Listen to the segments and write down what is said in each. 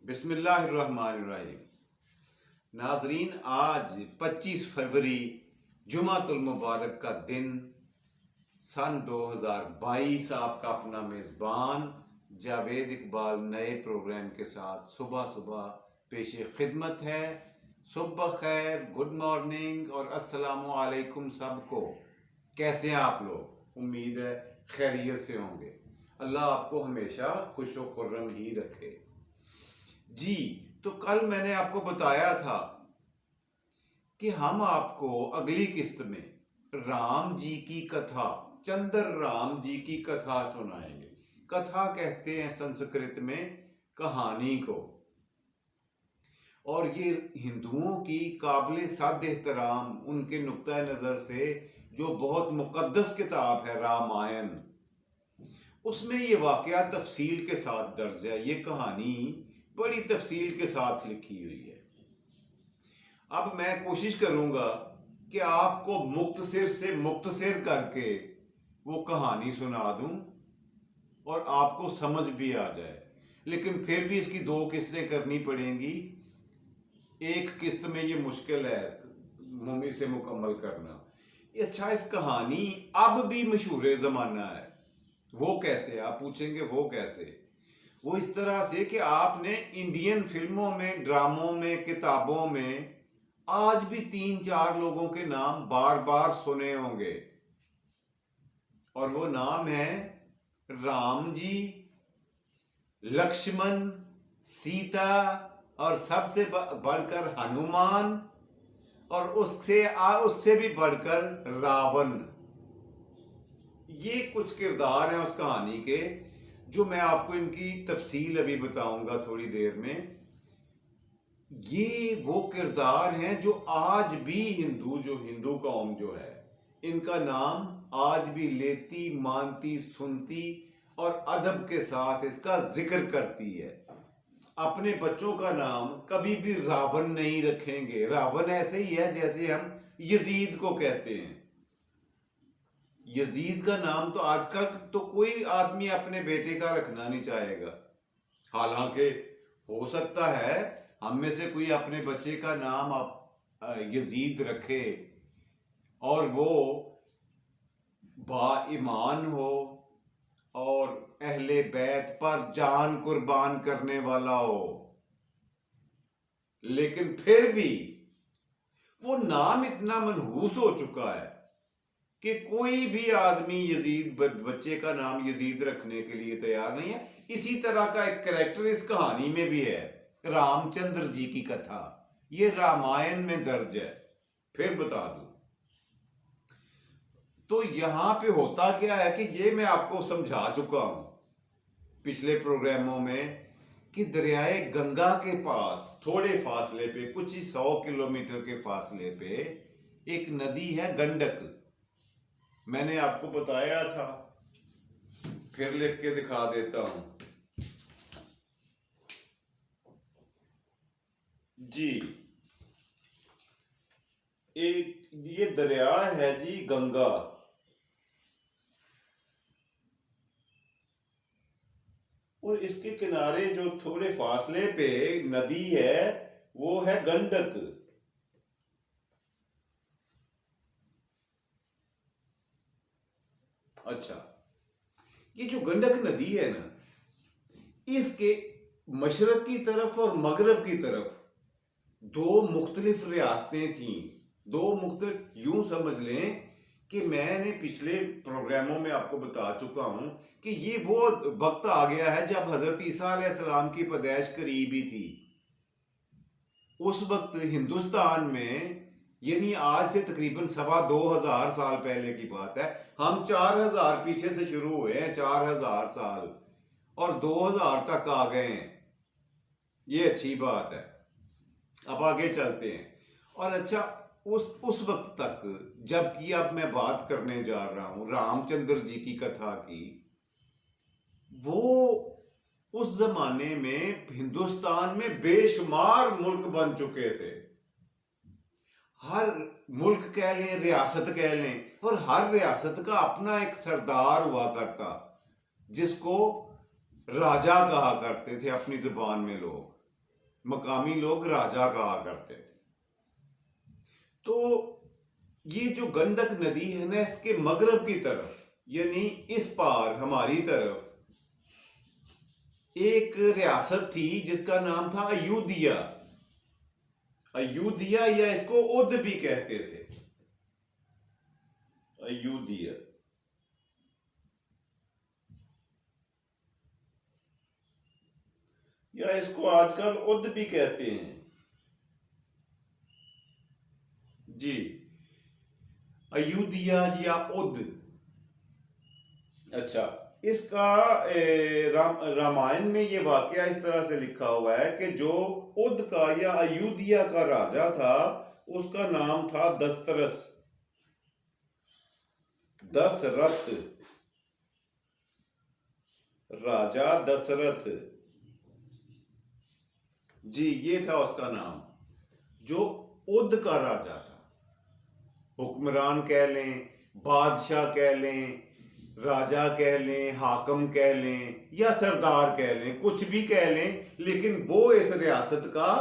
बिस्मिल्लाहिर्रहमानिर्रहीम। नाजरीन, आज 25 फरवरी जुमातुल मुबारक का दिन सन 2022। आपका अपना मेज़बान जावेद इकबाल नए प्रोग्राम के साथ सुबह सुबह पेशे खिदमत है। सुबह खैर, गुड मॉर्निंग और अस्सलामु अलैकुम सबको। कैसे हैं आप लोग? उम्मीद है खैरियत से होंगे। अल्लाह आपको हमेशा खुश व खुर्रम ही रखे जी। तो कल मैंने आपको बताया था कि हम आपको अगली किस्त में राम जी की कथा, चंद्र राम जी की कथा सुनाएंगे। कथा कहते हैं संस्कृत में कहानी को, और ये हिंदुओं की काबिल साद एहतराम, उनके नुक्ता नज़र से जो बहुत मुकद्दस किताब है रामायण, उसमें ये वाकया तफसील के साथ दर्ज है। ये कहानी बड़ी तफसील के साथ लिखी हुई है। अब मैं कोशिश करूंगा कि आपको मुख्तसर से मुख्तसर करके वो कहानी सुना दूं और आपको समझ भी आ जाए, लेकिन फिर भी इसकी 2 किस्तें करनी पड़ेंगी। एक किस्त में ये मुश्किल है मुमकिन से मुकम्मल करना। अच्छा, इस कहानी अब भी मशहूर ज़माना है। वो कैसे, आप पूछेंगे वो कैसे? वो इस तरह से कि आपने इंडियन फिल्मों में, ड्रामों में, किताबों में आज भी 3-4 लोगों के नाम बार बार सुने होंगे, और वो नाम है राम जी, लक्ष्मण, सीता और सबसे बढ़कर हनुमान, और उससे भी बढ़कर रावण। ये कुछ किरदार हैं उस कहानी के, जो मैं आपको इनकी तफसील अभी बताऊंगा थोड़ी देर में। ये वो किरदार हैं जो आज भी हिंदू कौम जो है, इनका नाम आज भी लेती, मानती, सुनती और अदब के साथ इसका जिक्र करती है। अपने बच्चों का नाम कभी भी रावण नहीं रखेंगे। रावण ऐसे ही है जैसे हम यजीद को कहते हैं। यजीद का नाम तो आजकल तो कोई आदमी अपने बेटे का रखना नहीं चाहेगा। हालांकि हो सकता है हम में से कोई अपने बच्चे का नाम यजीद रखे और वो बाईमान हो और अहले बैत पर जान कुर्बान करने वाला हो, लेकिन फिर भी वो नाम इतना मनहूस हो चुका है कि कोई भी आदमी यजीद बच्चे का नाम यजीद रखने के लिए तैयार नहीं है। इसी तरह का एक कैरेक्टर इस कहानी में भी है, रामचंद्र जी की कथा। ये रामायण में दर्ज है। फिर बता दूं तो यहां पे होता क्या है कि ये मैं आपको समझा चुका हूं पिछले प्रोग्रामों में कि दरियाए गंगा के पास थोड़े फासले पे, कुछ ही 100 किलोमीटर के फासले पे एक नदी है गंडक। मैंने आपको बताया था, फिर लिख के दिखा देता हूं जी। एक ये दरिया है जी गंगा, और इसके किनारे जो थोड़े फासले पे नदी है वो है गंडक। अच्छा, ये जो गंडक नदी है ना, इसके मशरक की तरफ और मगरब की तरफ 2 मुख्तलिफ रियासतें थीं। 2 मुख्तलिफ, यूं समझ लें कि मैंने पिछले प्रोग्रामों में आपको बता चुका हूं कि ये वो वक्त आ गया है जब हजरत ईसा अलैहिस्सलाम की पैदाइश करीब ही थी। उस वक्त हिंदुस्तान में, यानी आज से तकरीबन 2,2500 साल पहले की बात है, हम 4000 पीछे से शुरू हुए हैं, 4000 साल, और 2000 तक आ गए हैं। ये अच्छी बात है। अब आगे चलते हैं। और अच्छा, उस वक्त तक, जबकि अब मैं बात करने जा रहा हूं रामचंद्र जी की कथा की, वो उस जमाने में हिंदुस्तान में बेशुमार मुल्क बन चुके थे। हर मुल्क कह लें, रियासत कह लें, और हर रियासत का अपना एक सरदार हुआ करता, जिसको राजा कहा करते थे अपनी जुबान में लोग। मकामी लोग राजा कहा करते थे। तो ये जो गंडक नदी है ना, इसके मगरब की तरफ यानी इस पार हमारी तरफ एक रियासत थी जिसका नाम था अयोध्या। अयोध्या या इसको उद भी कहते थे, अयोध्या। या इसको आजकल उद भी कहते हैं जी, अयोध्या या उद। अच्छा, इसका रामायण में ये वाकया इस तरह से लिखा हुआ है कि जो उद का या अयोध्या का राजा था उसका नाम था दशरथ। दशरथ, राजा दशरथ जी, ये था उसका नाम, जो उद का राजा था। हुक्मरान कह लें, बादशाह कह लें, राजा कह लें, हाकम कह लें या सरदार कह लें, कुछ भी कह लें, लेकिन वो इस रियासत का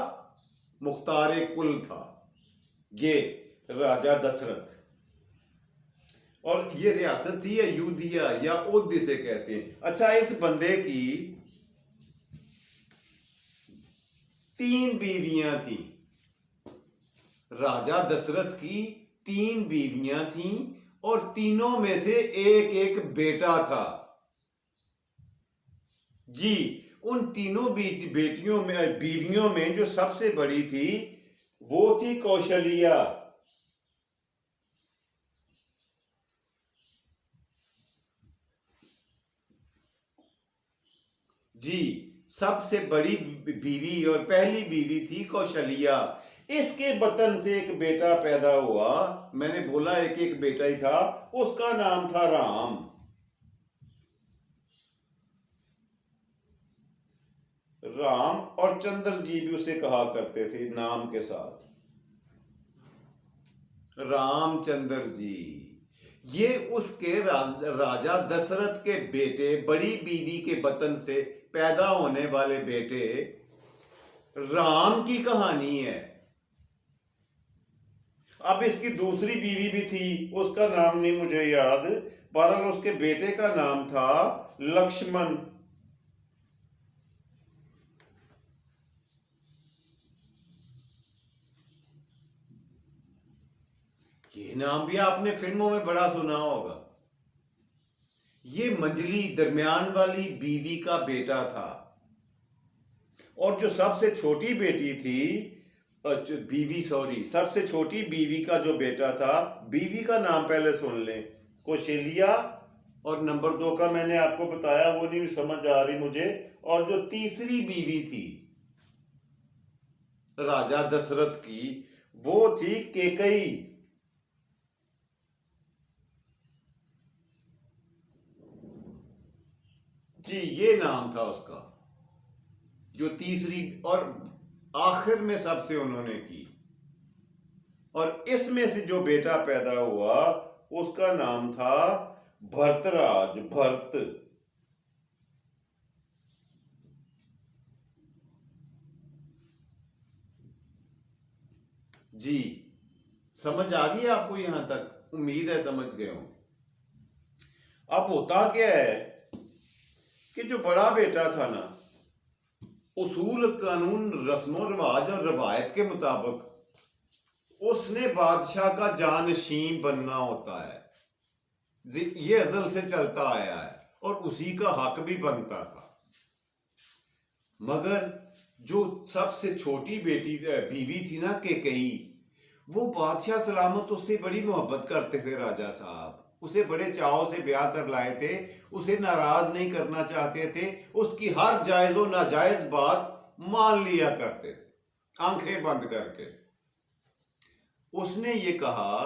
मुख्तार कुल था, ये राजा दशरथ। और ये रियासत थी अयोध्या या उद इसे कहते हैं। अच्छा, इस बंदे की 3 बीवियां थी। राजा दशरथ की 3 बीवियां थीं और तीनों में से एक एक बेटा था जी। उन तीनों बेटियों में बीवियों में जो सबसे बड़ी थी वो थी कौशल्या जी। सबसे बड़ी बीवी और पहली बीवी थी कौशल्या। इसके बतन से एक बेटा पैदा हुआ। मैंने बोला एक एक बेटा ही था, उसका नाम था राम। राम और चंद्र जी भी उसे कहा करते थे नाम के साथ, रामचंद्र जी। ये उसके राजा दशरथ के बेटे, बड़ी बीवी के बतन से पैदा होने वाले बेटे राम की कहानी है। अब इसकी दूसरी बीवी भी थी, उसका नाम नहीं मुझे याद, बहरहाल उसके बेटे का नाम था लक्ष्मण। ये नाम भी आपने फिल्मों में बड़ा सुना होगा। ये मंजली दरमियान वाली बीवी का बेटा था। और जो सबसे छोटी बेटी थी, सबसे छोटी बीवी का जो बेटा था, बीवी का नाम पहले सुन लें, कौशल्या। और नंबर 2 का मैंने आपको बताया, वो नहीं समझ आ रही मुझे। और जो तीसरी बीवी थी राजा दशरथ की, वो थी कैकेयी जी। ये नाम था उसका, जो तीसरी और आखिर में सबसे उन्होंने की। और इसमें से जो बेटा पैदा हुआ उसका नाम था भरतराज, भरत जी। समझ आ गई आपको यहां तक? उम्मीद है समझ गए हो। अब होता क्या है कि जो बड़ा बेटा था ना, उसूल कानून रस्मो रिवाज और रवायत के मुताबिक उसने बादशाह का जानशीन बनना होता है। ये अजल से चलता आया है और उसी का हक भी बनता था। मगर जो सबसे छोटी बीवी थी ना कैकेयी, वो बादशाह सलामत उससे बड़ी मोहब्बत करते थे राजा साहब। उसे बड़े चाव से ब्याह कर लाए थे, उसे नाराज नहीं करना चाहते थे, उसकी हर जायज और नाजायज बात मान लिया करते थे आंखें बंद करके। उसने ये कहा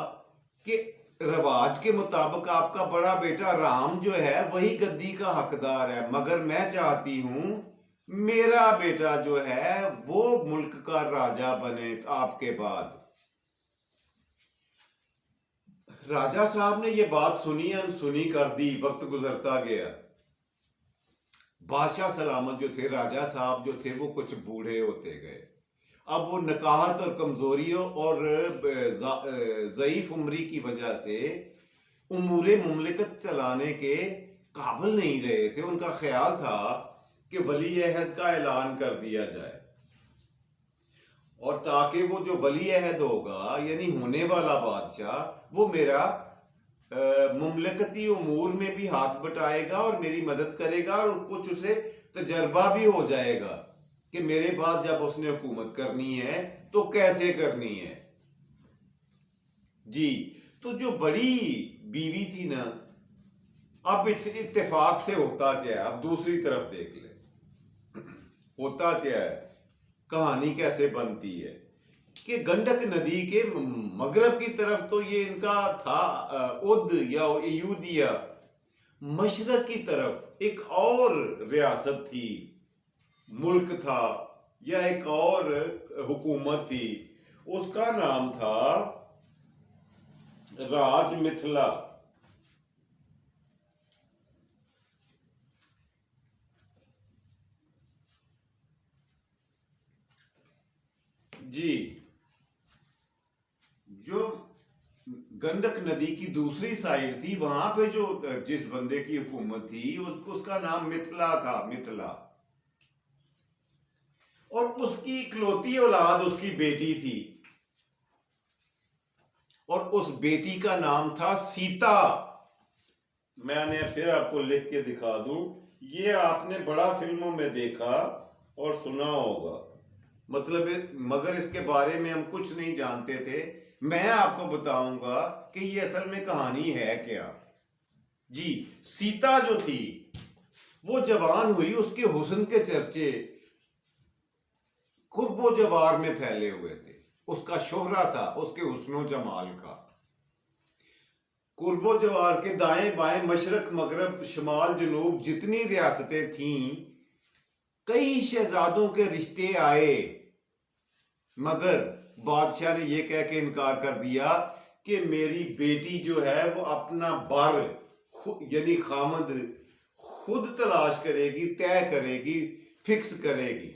कि रिवाज के मुताबिक आपका बड़ा बेटा राम जो है वही गद्दी का हकदार है, मगर मैं चाहती हूं मेरा बेटा जो है वो मुल्क का राजा बने आपके बाद। राजा साहब ने ये बात सुनी अनसुनी कर दी, वक्त गुजरता गया। बादशाह सलामत जो थे, राजा साहब जो थे, वो कुछ बूढ़े होते गए। अब वो नकाहत और कमजोरियों और ज़ईफ उम्री की वजह से उमूरे मुमलिकत चलाने के काबिल नहीं रहे थे। उनका ख्याल था कि वली अहद का ऐलान कर दिया जाए, और ताकि वो जो वली अहद होगा यानी होने वाला बादशाह, वो मेरा मुमलकती उमूर में भी हाथ बटाएगा और मेरी मदद करेगा, और कुछ उसे तजर्बा भी हो जाएगा कि मेरे बाद जब उसने हुकूमत करनी है तो कैसे करनी है। जी, तो जो बड़ी बीवी थी ना, अब इस इत्तेफाक से होता क्या है, अब दूसरी तरफ देख ले होता क्या है, कहानी कैसे बनती है कि गंडक नदी के मगरब की तरफ तो ये इनका था उद या यूदिया, मशरक की तरफ एक और रियासत थी, मुल्क था या एक और हुकूमत थी, उसका नाम था राज मिथिला। जी, जो गंडक नदी की दूसरी साइड थी, वहां पे जो जिस बंदे की हुकूमत थी उसका नाम मिथिला था, मिथिला। और उसकी इकलौती औलाद उसकी बेटी थी, और उस बेटी का नाम था सीता। मैंने फिर आपको लिख के दिखा दूं, ये आपने बड़ा फिल्मों में देखा और सुना होगा, मतलब मगर इसके बारे में हम कुछ नहीं जानते थे। मैं आपको बताऊंगा कि ये असल में कहानी है क्या। जी, सीता जो थी वो जवान हुई, उसके हुस्न के चर्चे कुर्बो जवार में फैले हुए थे। उसका शोहरा था उसके हुस्नो जमाल का। कुर्बो जवार के दाएं बाएं, मशरक मगरब, शमाल जनूब जितनी रियासतें थीं, कई शहजादों के रिश्ते आए, मगर बादशाह ने यह कह के इनकार कर दिया कि मेरी बेटी जो है वो अपना बर यानी खामद खुद तलाश करेगी, तय करेगी, फिक्स करेगी,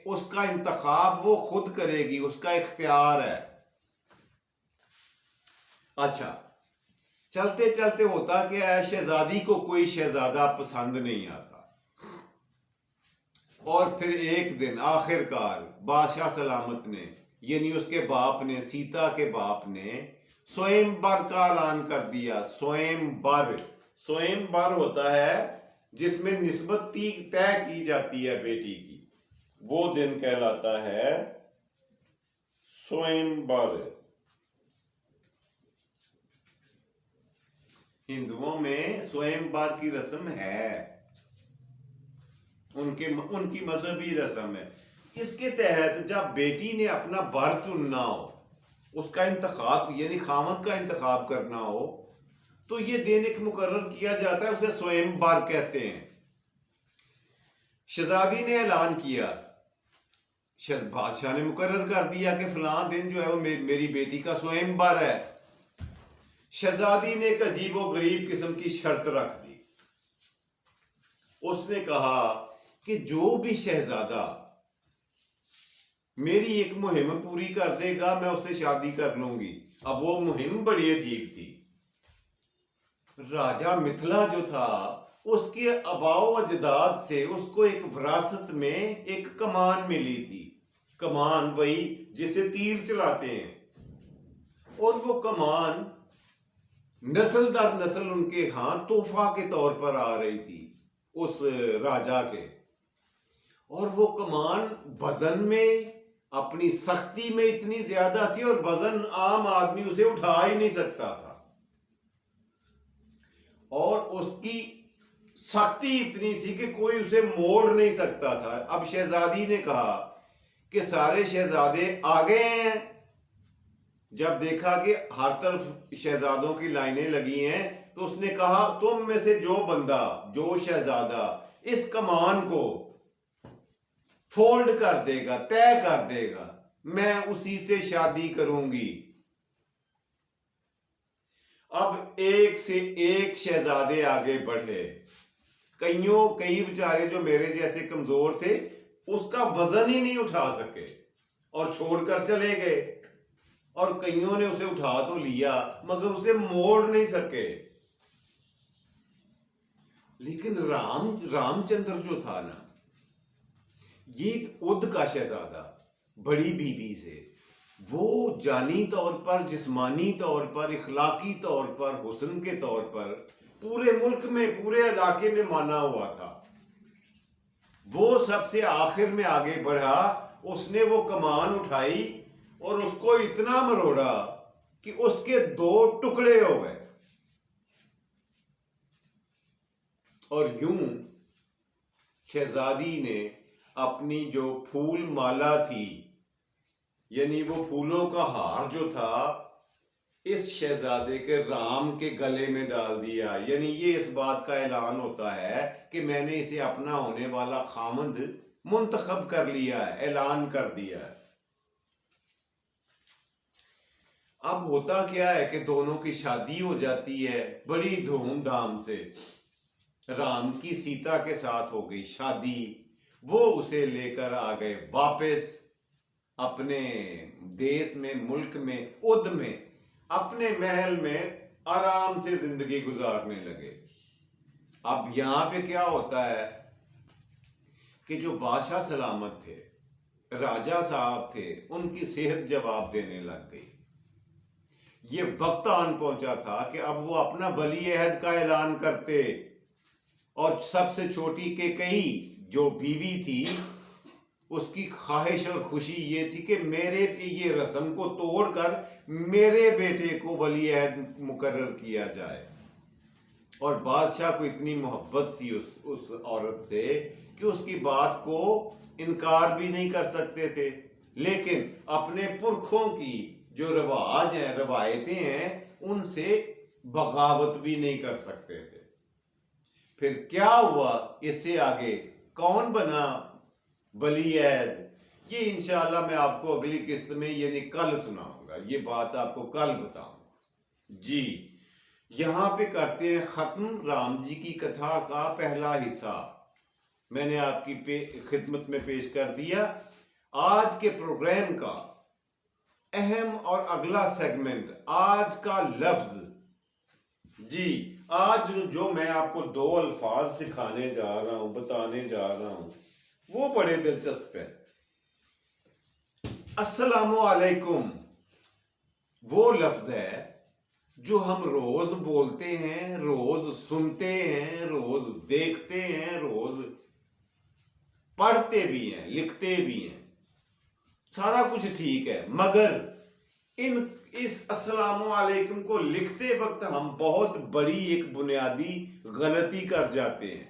उसका इंतखाब वो खुद करेगी, उसका इख्तियार है। अच्छा, चलते चलते होता क्या है, शहजादी को कोई शहजादा पसंद नहीं आता, और फिर एक दिन आखिरकार बादशाह सलामत ने यानी उसके बाप ने, सीता के बाप ने स्वयंवर का ऐलान कर दिया। स्वयंवर, स्वयंवर होता है जिसमें निस्बत तय की जाती है बेटी की, वो दिन कहलाता है स्वयंवर। हिंदुओं में स्वयंवर की रस्म है, उनकी मजहबी रस्म है। इसके तहत जब बेटी ने अपना बर चुनना हो, उसका इंतखाब यानी खामद का इंतखाब करना हो, तो ये दिन एक मुकर्रर किया जाता है, उसे स्वयंवर कहते हैं। शहजादी ने ऐलान किया, बादशाह ने मुकर्रर कर दिया कि फलां दिन जो है वो मेरी बेटी का स्वयंवर है। शहजादी ने एक अजीबो गरीब किस्म की शर्त रख दी। उसने कहा कि जो भी शहजादा मेरी एक मुहिम पूरी कर देगा मैं उससे शादी कर लूंगी। अब वो मुहिम बड़ी अजीब थी। राजा मिथिला जो था, उसके आबाओ अजदाद से उसको एक विरासत में एक कमान मिली थी। कमान वही जिसे तीर चलाते हैं, और वो कमान नस्ल दर नस्ल उनके यहां तोहफा के तौर पर आ रही थी उस राजा के। और वो कमान वजन में, अपनी सख्ती में इतनी ज्यादा थी, और वजन आम आदमी उसे उठा ही नहीं सकता था, और उसकी सख्ती इतनी थी कि कोई उसे मोड़ नहीं सकता था। अब शहजादी ने कहा कि सारे शहजादे आ गए हैं। जब देखा कि हर तरफ शहजादों की लाइनें लगी हैं, तो उसने कहा तुम में से जो बंदा, जो शहजादा इस कमान को फोल्ड कर देगा, तय कर देगा, मैं उसी से शादी करूंगी। अब एक से एक शहजादे आगे बढ़े, कई बेचारे जो मेरे जैसे कमजोर थे उसका वजन ही नहीं उठा सके और छोड़कर चले गए, और कईयों ने उसे उठा तो लिया मगर उसे मोड़ नहीं सके। लेकिन रामचंद्र जो था ना, ये उद का शहजादा, बड़ी बीवी से, वो जानी तौर पर, जिस्मानी तौर पर, इखलाकी तौर पर, हुस्न के तौर पर पूरे मुल्क में, पूरे इलाके में माना हुआ था। वो सबसे आखिर में आगे बढ़ा, उसने वो कमान उठाई और उसको इतना मरोड़ा कि उसके 2 टुकड़े हो गए। और यूं शहजादी ने अपनी जो फूल माला थी, यानी वो फूलों का हार जो था, इस शहजादे के राम के गले में डाल दिया। यानी ये इस बात का ऐलान होता है कि मैंने इसे अपना होने वाला खामंद मुंतखब कर लिया है, ऐलान कर दिया है। अब होता क्या है कि दोनों की शादी हो जाती है बड़ी धूमधाम से। राम की सीता के साथ हो गई शादी, वो उसे लेकर आ गए वापस अपने देश में, मुल्क में, उद में, अपने महल में आराम से जिंदगी गुजारने लगे। अब यहां पे क्या होता है कि जो बादशाह सलामत थे, राजा साहब थे, उनकी सेहत जवाब देने लग गई। ये वक्त आन पहुंचा था कि अब वो अपना वली अहद का ऐलान करते, और सबसे छोटी के कई जो बीवी थी, उसकी ख्वाहिश और खुशी ये थी कि मेरे पे ये रस्म को तोड़कर मेरे बेटे को वली अहद मुकर्रर किया जाए। और बादशाह को इतनी मोहब्बत सी उस औरत से कि उसकी बात को इनकार भी नहीं कर सकते थे, लेकिन अपने पुरखों की जो रिवाज हैं, रवायतें हैं, उनसे बगावत भी नहीं कर सकते थे। फिर क्या हुआ, इससे आगे कौन बना वली अहद, ये इंशाअल्लाह मैं आपको अगली किस्त में, यानी कल सुनाऊंगा। ये बात आपको कल बताऊंगा जी। यहां पे करते हैं खत्म राम जी की कथा का पहला हिस्सा। मैंने आपकी खिदमत में पेश कर दिया आज के प्रोग्राम का अहम और अगला सेगमेंट, आज का लफ्ज जी। आज जो मैं आपको 2 अल्फाज सिखाने जा रहा हूं, बताने जा रहा हूं, वो बड़े दिलचस्प है। अस्सलामु अलैकुम वो लफ्ज है जो हम रोज बोलते हैं, रोज सुनते हैं, रोज देखते हैं, रोज पढ़ते भी हैं, लिखते भी हैं, सारा कुछ ठीक है। मगर इस अस्सलामु अलैकुम को लिखते वक्त हम बहुत बड़ी एक बुनियादी गलती कर जाते हैं।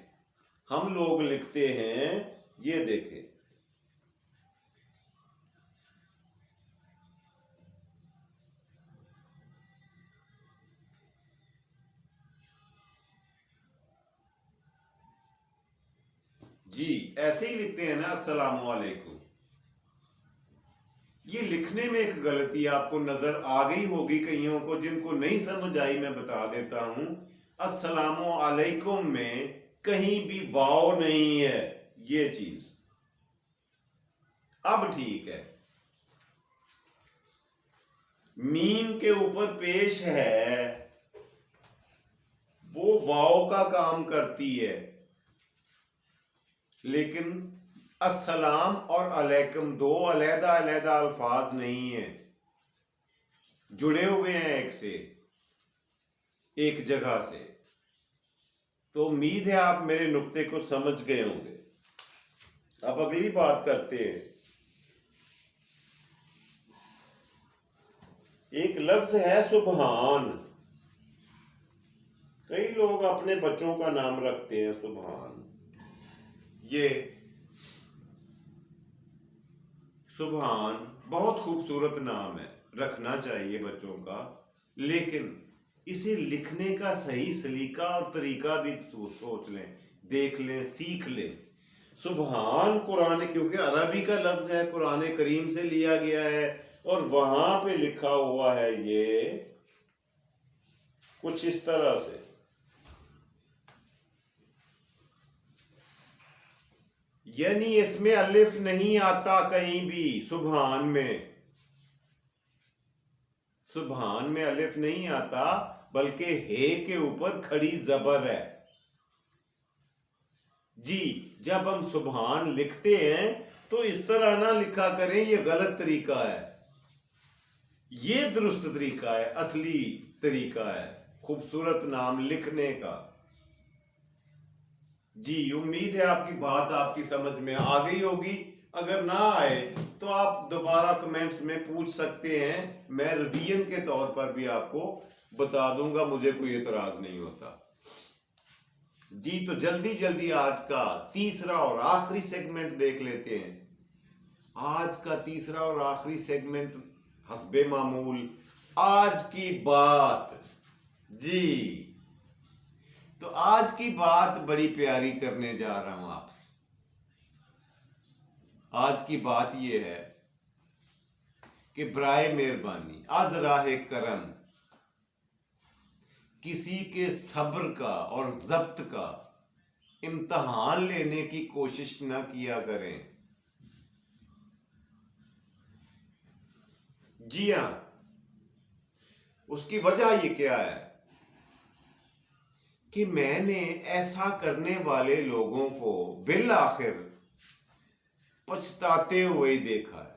हम लोग लिखते हैं, ये देखें, जी ऐसे ही लिखते हैं ना, अस्सलामु अलैकुम। ये लिखने में एक गलती आपको नजर आ गई होगी कईयों को, जिनको नहीं समझ आई मैं बता देता हूं। अस्सलामु अलैकुम में कहीं भी वाव नहीं है, ये चीज अब ठीक है। मीम के ऊपर पेश है, वो वाव का काम करती है, लेकिन अस्सलाम और अलैकुम 2 अलहदा अलहदा अल्फाज नहीं है, जुड़े हुए हैं एक से, एक जगह से। तो उम्मीद है आप मेरे नुक्ते को समझ गए होंगे। अब अगली बात करते हैं। एक लफ्ज है सुबहान। कई लोग अपने बच्चों का नाम रखते हैं सुबहान। ये सुबहान बहुत खूबसूरत नाम है, रखना चाहिए बच्चों का, लेकिन इसे लिखने का सही सलीका और तरीका भी सोच लें, देख लें, सीख लें। सुबहान कुरान, क्योंकि अरबी का लफ्ज है, कुरान करीम से लिया गया है, और वहां पे लिखा हुआ है ये कुछ इस तरह से। यानी इसमें अलिफ नहीं आता कहीं भी। सुभान में अलिफ नहीं आता, बल्कि हे के ऊपर खड़ी जबर है। जी, जब हम सुभान लिखते हैं तो इस तरह ना लिखा करें, ये गलत तरीका है। ये दुरुस्त तरीका है, असली तरीका है खूबसूरत नाम लिखने का। जी, उम्मीद है आपकी बात आपकी समझ में आ गई होगी। अगर ना आए तो आप दोबारा कमेंट्स में पूछ सकते हैं, मैं रिवीजन के तौर पर भी आपको बता दूंगा, मुझे कोई एतराज नहीं होता। जी, तो जल्दी जल्दी आज का तीसरा और आखिरी सेगमेंट देख लेते हैं। आज का तीसरा और आखिरी सेगमेंट हस्बे मामूल आज की बात। जी, तो आज की बात बड़ी प्यारी करने जा रहा हूं आपसे। आज की बात यह है कि बराए मेहरबानी आज राहे करम किसी के सब्र का और जब्त का इम्तहान लेने की कोशिश न किया करें। जी हां, उसकी वजह ये क्या है कि मैंने ऐसा करने वाले लोगों को बिल आखिर पछताते हुए ही देखा है।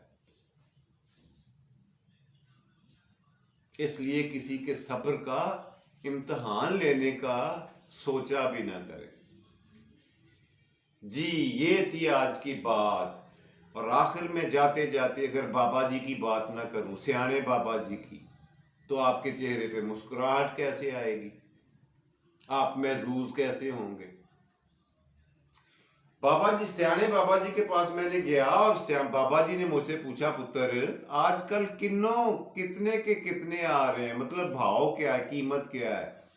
इसलिए किसी के सब्र का इम्तहान लेने का सोचा भी ना करें। जी, ये थी आज की बात। और आखिर में जाते जाते अगर बाबा जी की बात ना करूं, सियाने बाबा जी की, तो आपके चेहरे पे मुस्कुराहट कैसे आएगी, आप महजूज कैसे होंगे। बाबा जी, सियाने बाबा जी के पास मैंने गया और बाबा जी ने मुझसे पूछा, पुत्र आजकल किन्नों कितने के कितने आ रहे हैं, मतलब भाव क्या है, कीमत क्या है।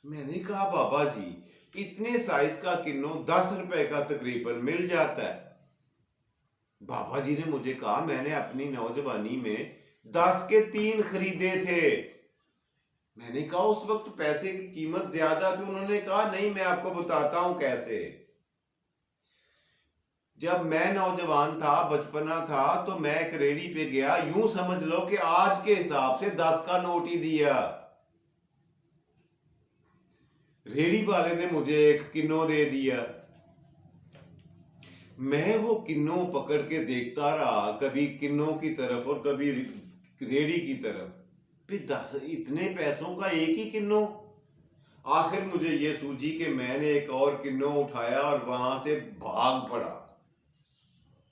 मैंने कहा बाबा जी, इतने साइज का किन्नों 10 रुपए का तकरीबन मिल जाता है। बाबा जी ने मुझे कहा, मैंने अपनी नौजवानी में 10 के 3 खरीदे थे। मैंने कहा उस वक्त पैसे की कीमत ज्यादा थी। उन्होंने कहा नहीं, मैं आपको बताता हूं कैसे। जब मैं नौजवान था, बचपना था, तो मैं एक रेडी पे गया, यूं समझ लो कि आज के हिसाब से 10 का नोट ही दिया। रेडी वाले ने मुझे एक किन्नो दे दिया। मैं वो किन्नो पकड़ के देखता रहा, कभी किन्नो की तरफ और कभी रेडी की तरफ। फिर 10 इतने पैसों का एक ही किन्नो। आखिर मुझे ये सूझी कि मैंने एक और किन्नो उठाया और वहां से भाग पड़ा।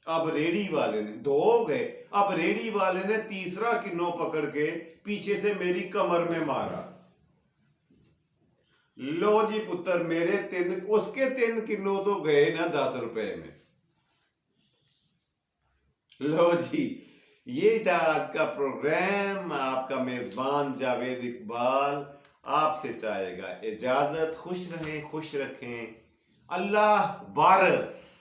अब रेडी वाले ने, दो हो गए, अब रेडी वाले ने तीसरा किन्नो पकड़ के पीछे से मेरी कमर में मारा। लो जी पुत्र, मेरे 3, उसके 3 किन्नो तो गए ना 10 रुपए में। लो जी, ये था आज का प्रोग्राम। आपका मेजबान जावेद इकबाल आपसे चाहेगा इजाजत। खुश रहें, खुश रखें। अल्लाह वारस।